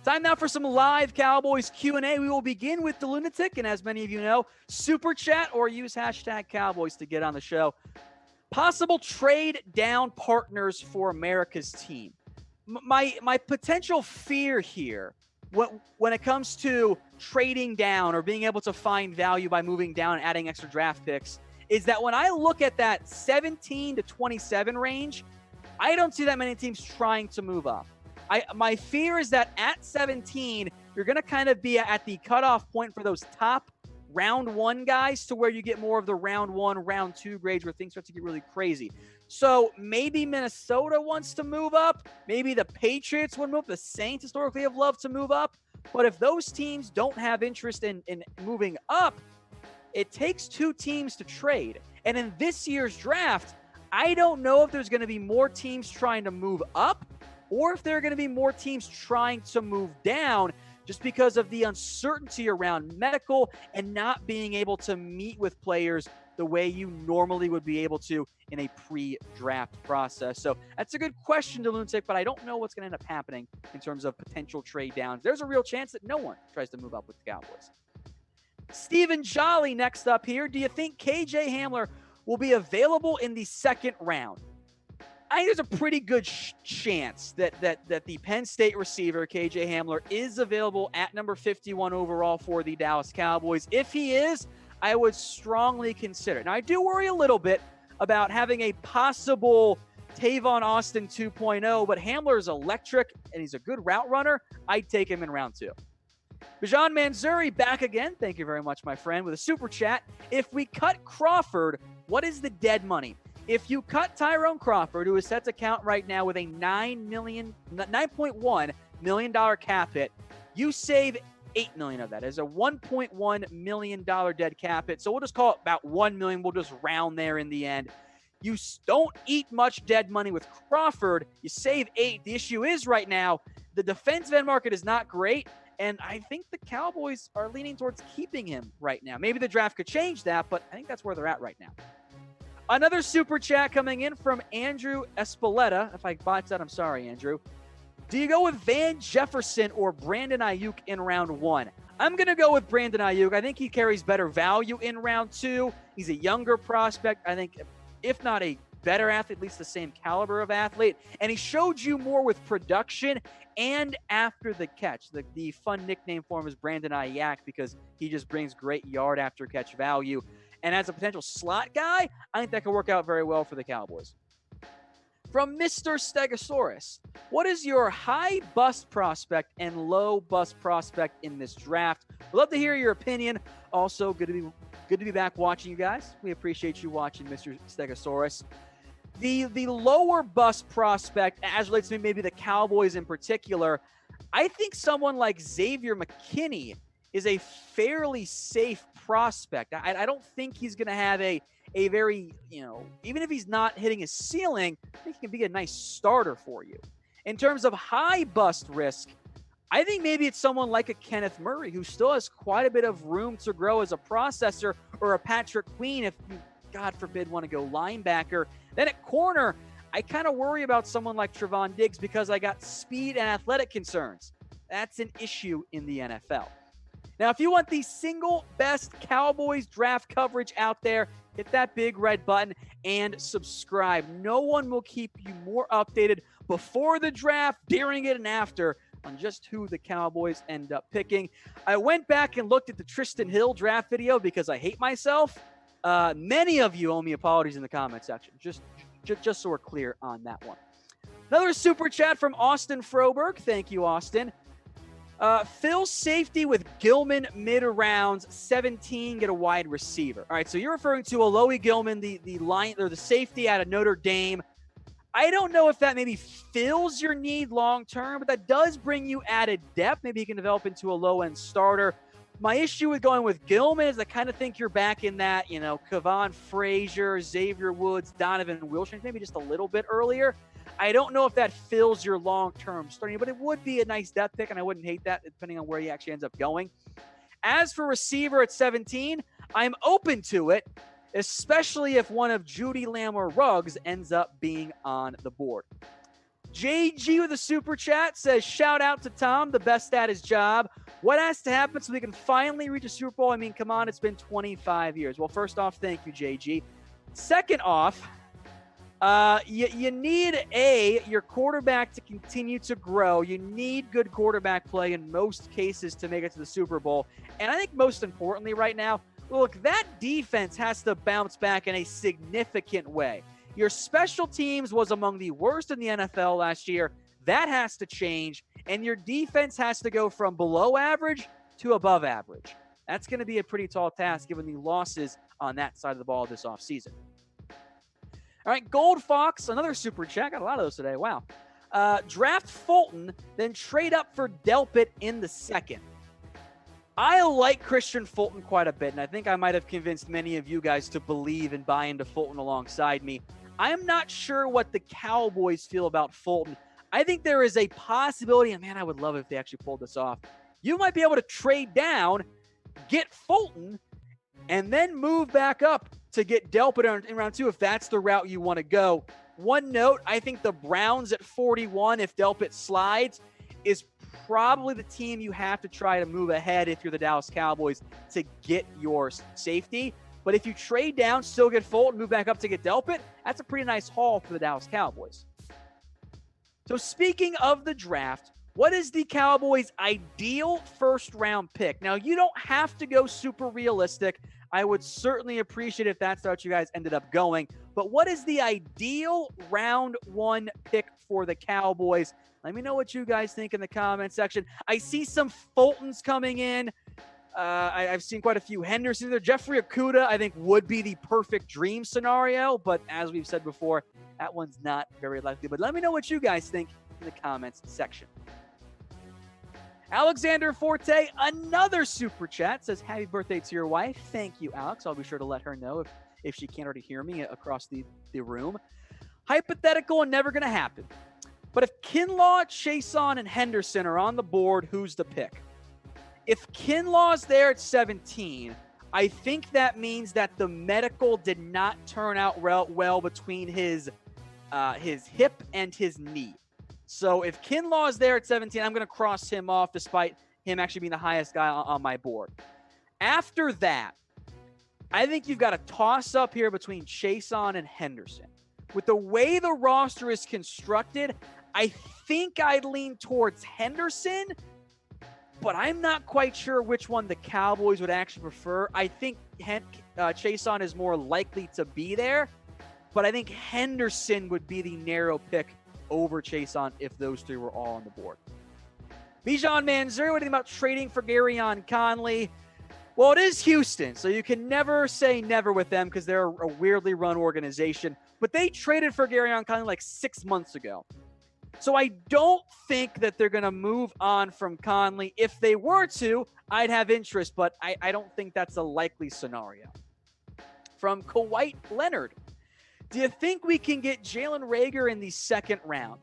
Time now for some live Cowboys Q&A. We will begin with the Lunatic, and as many of you know, super chat or use hashtag Cowboys to get on the show. Possible trade down partners for America's team. My potential fear here when it comes to trading down or being able to find value by moving down and adding extra draft picks is that when I look at that 17 to 27 range, I don't see that many teams trying to move up. My fear is that at 17, you're going to kind of be at the cutoff point for those top round one guys to where you get more of the round one, round two grades where things start to get really crazy. So maybe Minnesota wants to move up. Maybe the Patriots would move. The Saints historically have loved to move up. But if those teams don't have interest in moving up, it takes two teams to trade. And in this year's draft, I don't know if there's going to be more teams trying to move up or if there are going to be more teams trying to move down just because of the uncertainty around medical and not being able to meet with players the way you normally would be able to in a pre-draft process. So that's a good question to Lunatic, but I don't know what's going to end up happening in terms of potential trade downs. There's a real chance that no one tries to move up with the Cowboys. Stephen Jolly next up here. Do you think KJ Hamler will be available in the second round? I think there's a pretty good chance that the Penn State receiver, KJ Hamler, is available at number 51 overall for the Dallas Cowboys. If he is, I would strongly consider it. Now, I do worry a little bit about having a possible Tavon Austin 2.0, but Hamler is electric, and he's a good route runner. I'd take him in round two. Bijan Manzuri back again. Thank you very much, my friend, with a super chat. If we cut Crawford, what is the dead money? If you cut Tyrone Crawford, who is set to count right now with a $9.1 million cap hit, you save $8 million of that. There's a $1.1 million dead cap hit. So we'll just call it about $1 million. We'll just round there in the end. You don't eat much dead money with Crawford. You save $8 million. The issue is right now, the defensive end market is not great. And I think the Cowboys are leaning towards keeping him right now. Maybe the draft could change that, but I think that's where they're at right now. Another super chat coming in from Andrew Espeleta. If I botched that, I'm sorry, Andrew. Do you go with Van Jefferson or Brandon Aiyuk in round one? I'm going to go with Brandon Aiyuk. I think he carries better value in round two. He's a younger prospect. I think, if not a better athlete, at least the same caliber of athlete. And he showed you more with production and after the catch. The fun nickname for him is Brandon Aiyuk because he just brings great yard after catch value. And as a potential slot guy, I think that could work out very well for the Cowboys. From Mr. Stegosaurus, what is your high bust prospect and low bust prospect in this draft? We'd love to hear your opinion. Also, good to be back watching you guys. We appreciate you watching, Mr. Stegosaurus. The lower bust prospect, as relates to maybe the Cowboys in particular, I think someone like Xavier McKinney is a fairly safe prospect. I don't think he's going to have a very, even if he's not hitting his ceiling, I think he can be a nice starter for you. In terms of high bust risk, I think maybe it's someone like a Kenneth Murray who still has quite a bit of room to grow as a processor, or a Patrick Queen if you, God forbid, want to go linebacker. Then at corner, I kind of worry about someone like Trevon Diggs because I got speed and athletic concerns. That's an issue in the NFL. Now, if you want the single best Cowboys draft coverage out there, hit that big red button and subscribe. No one will keep you more updated before the draft, during it, and after on just who the Cowboys end up picking. I went back and looked at the Tristan Hill draft video because I hate myself. Many of you owe me apologies in the comment section, just so we're clear on that one. Another super chat from Austin Froberg. Thank you, Austin. Fill safety with Gilman mid-rounds, 17, get a wide receiver. All right, so you're referring to Alohi Gilman, the safety out of Notre Dame. I don't know if that maybe fills your need long-term, but that does bring you added depth. Maybe you can develop into a low-end starter. My issue with going with Gilman is I kind of think you're back in that, Kavon Frazier, Xavier Woods, Donovan Wilson, maybe just a little bit earlier. I don't know if that fills your long-term starting, but it would be a nice depth pick, and I wouldn't hate that depending on where he actually ends up going. As for receiver at 17, I'm open to it, especially if one of Judy Lamb or Ruggs ends up being on the board. JG with a super chat says, shout out to Tom, the best at his job. What has to happen so we can finally reach a Super Bowl? I mean, come on, it's been 25 years. Well, first off, thank you, JG. Second off, you need your quarterback to continue to grow. You need good quarterback play in most cases to make it to the Super Bowl. And I think most importantly right now, look, that defense has to bounce back in a significant way. Your special teams was among the worst in the NFL last year. That has to change. And your defense has to go from below average to above average. That's going to be a pretty tall task given the losses on that side of the ball this offseason. All right, Gold Fox, another super chat. Got a lot of those today. Wow. Draft Fulton, then trade up for Delpit in the second. I like Kristian Fulton quite a bit, and I think I might have convinced many of you guys to believe and buy into Fulton alongside me. I'm not sure what the Cowboys feel about Fulton. I think there is a possibility, and man, I would love it if they actually pulled this off. You might be able to trade down, get Fulton, and then move back up to get Delpit in round 2 if that's the route you want to go. One note, I think the Browns at 41, if Delpit slides, is probably the team you have to try to move ahead if you're the Dallas Cowboys to get your safety. But if you trade down, still get Fulton, move back up to get Delpit, that's a pretty nice haul for the Dallas Cowboys. So speaking of the draft, what is the Cowboys' ideal first-round pick? Now, you don't have to go super realistic. I would certainly appreciate if that's what you guys ended up going. But what is the ideal round 1 pick for the Cowboys? Let me know what you guys think in the comment section. I see some Fultons coming in. I've seen quite a few Henderson there. Jeffrey Okudah, I think, would be the perfect dream scenario. But as we've said before, that one's not very likely. But let me know what you guys think in the comments section. Alexander Forte, another super chat, says, happy birthday to your wife. Thank you, Alex. I'll be sure to let her know if she can't already hear me across the room. Hypothetical and never going to happen. But if Kinlaw, Chaisson, and Henderson are on the board, who's the pick? If Kinlaw's there at 17, I think that means that the medical did not turn out well between his hip and his knee. So if Kinlaw is there at 17, I'm going to cross him off despite him actually being the highest guy on my board. After that, I think you've got a toss-up here between Chaisson and Henderson. With the way the roster is constructed, I think I'd lean towards Henderson, but I'm not quite sure which one the Cowboys would actually prefer. I think Chaisson is more likely to be there, but I think Henderson would be the narrow pick over Chaisson if those three were all on the board. Bijan Manzur, what do you think about trading for Gareon Conley? Well, it is Houston, so you can never say never with them because they're a weirdly run organization. But they traded for Gareon Conley like 6 months ago. So I don't think that they're going to move on from Conley. If they were to, I'd have interest, but I don't think that's a likely scenario. From Kawhi Leonard, do you think we can get Jalen Reagor in the second round?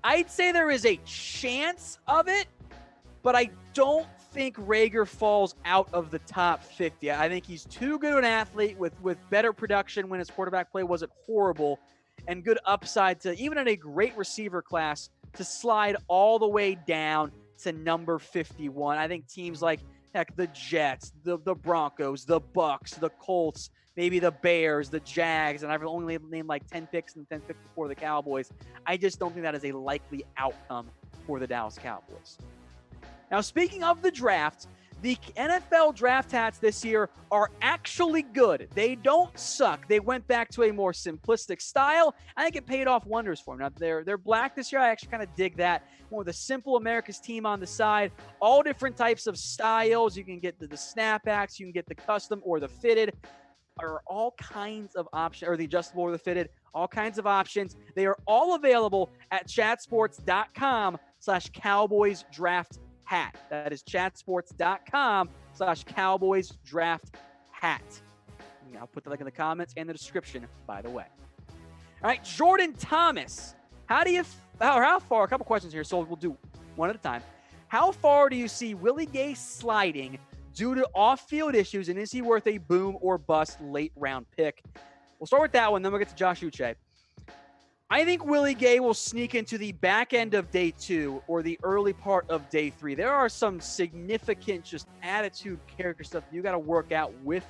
I'd say there is a chance of it, but I don't think Reagor falls out of the top 50. I think he's too good an athlete with better production when his quarterback play wasn't horrible and good upside to, even in a great receiver class, to slide all the way down to number 51. I think teams like, heck, the Jets, the Broncos, the Bucks, the Colts, maybe the Bears, the Jags, and I've only named like 10 picks and 10 picks before the Cowboys. I just don't think that is a likely outcome for the Dallas Cowboys. Now, speaking of the draft, the NFL draft hats this year are actually good. They don't suck. They went back to a more simplistic style. I think it paid off wonders for them. Now, they're black this year. I actually kind of dig that. More of the simple America's team on the side. All different types of styles. You can get the snapbacks. You can get the custom or the fitted. Or all kinds of options, or the adjustable or the fitted. All kinds of options. They are all available at chatsports.com/Cowboys Draft Hat. That is chatsports.com/Cowboys Draft Hat. I'll put the link in the comments and the description, by the way. All right, Jordan Thomas. How far? A couple questions here, so we'll do one at a time. How far do you see Willie Gay sliding due to off-field issues, and is he worth a boom or bust late round pick? We'll start with that one, then we'll get to Josh Uche. I think Willie Gay will sneak into the back end of day 2 or the early part of day 3. There are some significant just attitude, character stuff you got to work out with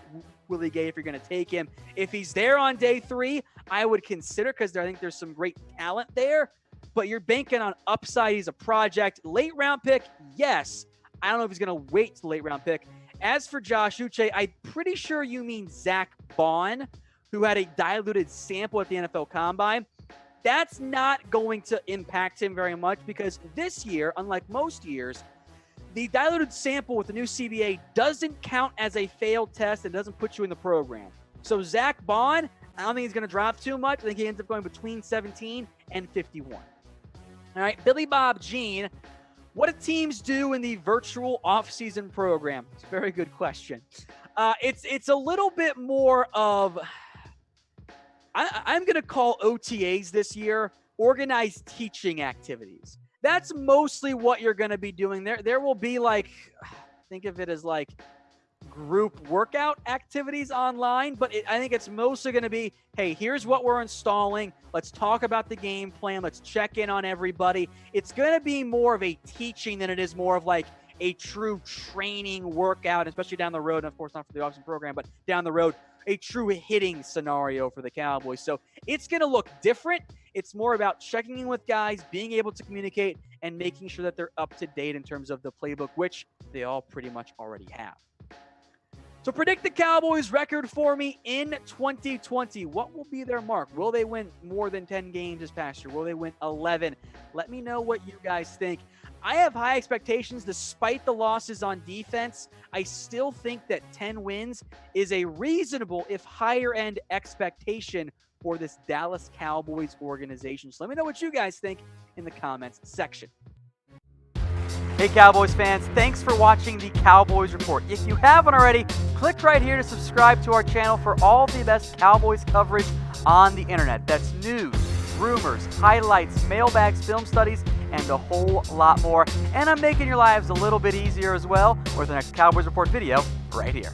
Willie Gay if you're going to take him. If he's there on day 3, I would consider, because I think there's some great talent there, but you're banking on upside. He's a project. Late round pick, yes. I don't know if he's going to wait till late round pick. As for Josh Uche, I'm pretty sure you mean Zack Baun, who had a diluted sample at the NFL Combine. That's not going to impact him very much because this year, unlike most years, the diluted sample with the new CBA doesn't count as a failed test and doesn't put you in the program. So Zack Baun, I don't think he's going to drop too much. I think he ends up going between 17 and 51. All right, Billy Bob Jean, what do teams do in the virtual offseason program? It's a very good question. It's a little bit more of... I'm going to call OTAs this year organized teaching activities. That's mostly what you're going to be doing. There will be think of it as group workout activities online, but I think it's mostly going to be, hey, here's what we're installing. Let's talk about the game plan. Let's check in on everybody. It's going to be more of a teaching than it is more of a true training workout, especially down the road. And of course, not for the offseason program, but down the road, a true hitting scenario for the Cowboys. So it's going to look different. It's more about checking in with guys, being able to communicate, and making sure that they're up to date in terms of the playbook, which they all pretty much already have. So predict the Cowboys record for me in 2020. What will be their mark? Will they win more than 10 games this past year? Will they win 11? Let me know what you guys think. I have high expectations despite the losses on defense. I still think that 10 wins is a reasonable, if higher-end expectation for this Dallas Cowboys organization. So let me know what you guys think in the comments section. Hey Cowboys fans, thanks for watching the Cowboys Report. If you haven't already, click right here to subscribe to our channel for all the best Cowboys coverage on the internet. That's news, rumors, highlights, mailbags, film studies, and a whole lot more. And I'm making your lives a little bit easier as well with the next Cowboys Report video right here.